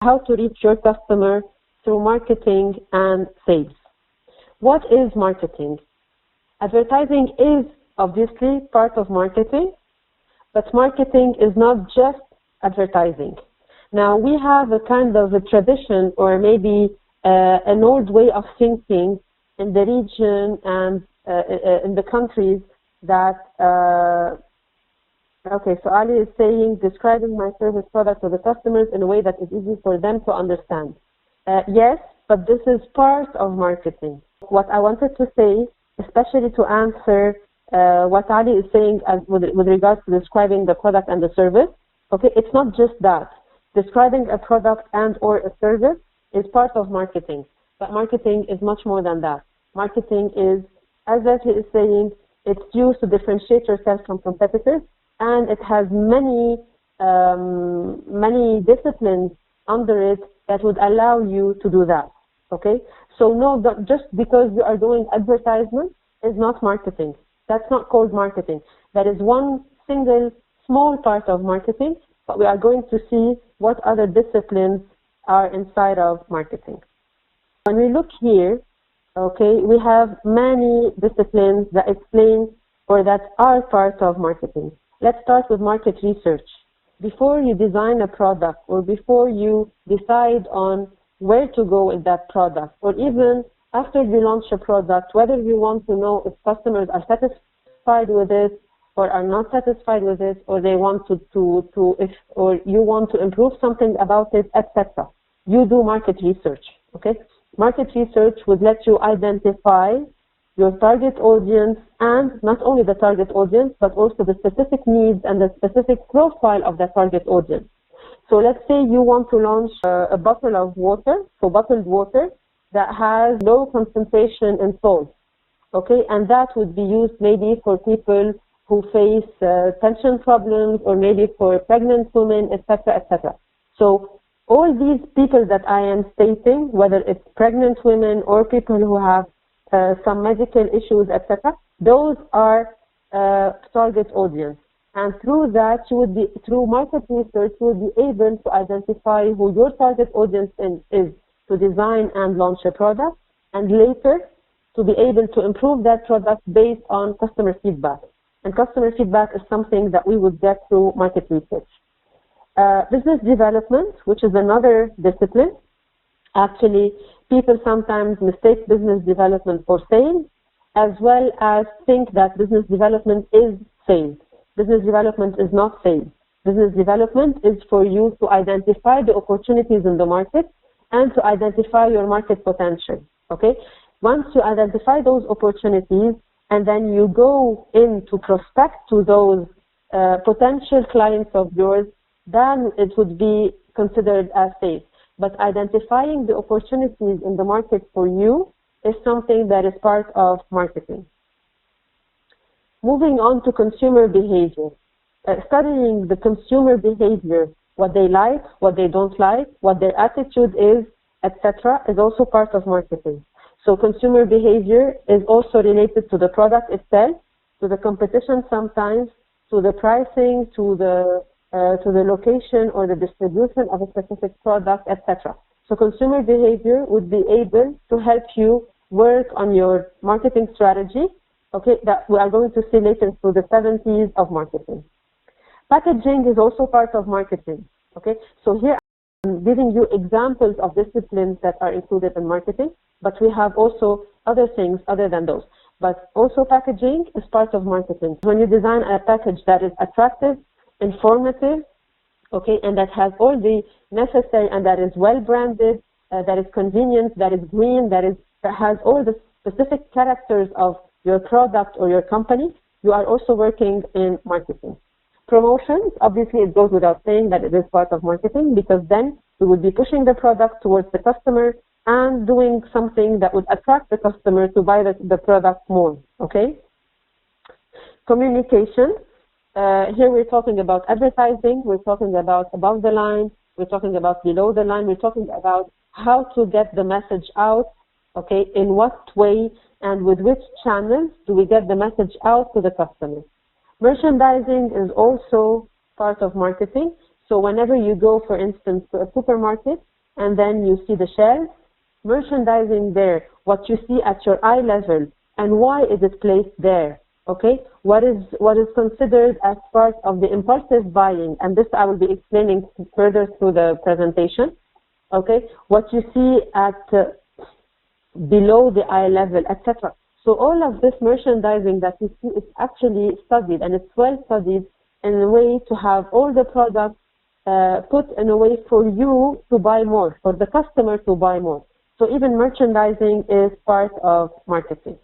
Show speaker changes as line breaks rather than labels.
how to reach your customer through marketing and sales. What is marketing? Advertising is obviously part of marketing, but marketing is not just advertising. Now, we have a kind of a tradition, or maybe an old way of thinking in the region and in the countries that, okay, so Ali is saying, describing my service product to the customers in a way that is easy for them to understand. Yes, but this is part of marketing. What I wanted to say, especially to answer what Ali is saying with regards to describing the product and the service, okay, it's not just that. Describing a product and or a service is part of marketing, but marketing is much more than that. Marketing is, as Leslie is saying, it's used to differentiate yourself from competitors, and it has many disciplines under it that would allow you to do that. Okay, so no, just because you are doing advertisement is not marketing. That's not called marketing. That is one single small part of marketing, but we are going to see what other disciplines are inside of marketing. When we look here, okay, we have many disciplines that explain or that are part of marketing. Let's start with market research. Before you design a product, or before you decide on where to go with that product, or even after you launch a product, whether you want to know if customers are satisfied with it or are not satisfied with it, or they want or you want to improve something about it, etc. You do market research, okay? Market research would let you identify your target audience, and not only the target audience, but also the specific needs and the specific profile of the target audience. So let's say you want to launch a bottle of water, so bottled water, that has low concentration in salt, okay? And that would be used maybe for people who face tension problems, or maybe for pregnant women, etc., etc. So all these people that I am stating, whether it's pregnant women or people who have some medical issues, etc., those are target audience. And through that, through market research, you will be able to identify who your target audience is to design and launch a product, and later to be able to improve that product based on customer feedback. And customer feedback is something that we would get through market research. Business development, which is another discipline. Actually, people sometimes mistake business development for sales, as well as think that business development is sales. Business development is not sales. Business development is for you to identify the opportunities in the market and to identify your market potential, okay? Once you identify those opportunities, and then you go in to prospect to those potential clients of yours, then it would be considered as sales. But identifying the opportunities in the market for you is something that is part of marketing. Moving on to consumer behavior. Studying the consumer behavior, what they like, what they don't like, what their attitude is, etc., is also part of marketing. So consumer behavior is also related to the product itself, to the competition sometimes, to the pricing, to the location or the distribution of a specific product, etc. So consumer behavior would be able to help you work on your marketing strategy, okay, that we are going to see later through the 70s of marketing. Packaging is also part of marketing, okay? So here I'm giving you examples of disciplines that are included in marketing, but we have also other things other than those. But also packaging is part of marketing. When you design a package that is attractive, informative, okay, and that has all the necessary, and that is well branded, that is convenient, that is green, that has all the specific characters of your product or your company, you are also working in marketing. Promotions, obviously it goes without saying that it is part of marketing, because then we would be pushing the product towards the customer and doing something that would attract the customer to buy the product more, okay? Communication, here we're talking about advertising, we're talking about above the line, we're talking about below the line, we're talking about how to get the message out, okay, in what way and with which channels do we get the message out to the customer. Merchandising is also part of marketing. So whenever you go, for instance, to a supermarket and then you see the shelves, merchandising there, what you see at your eye level, and why is it placed there? Okay, what is considered as part of the impulsive buying, and this I will be explaining further through the presentation. Okay, what you see at below the eye level, etc. So all of this merchandising that you see is actually studied, and it's well studied in a way to have all the products put in a way for you to buy more, for the customer to buy more. So even merchandising is part of marketing.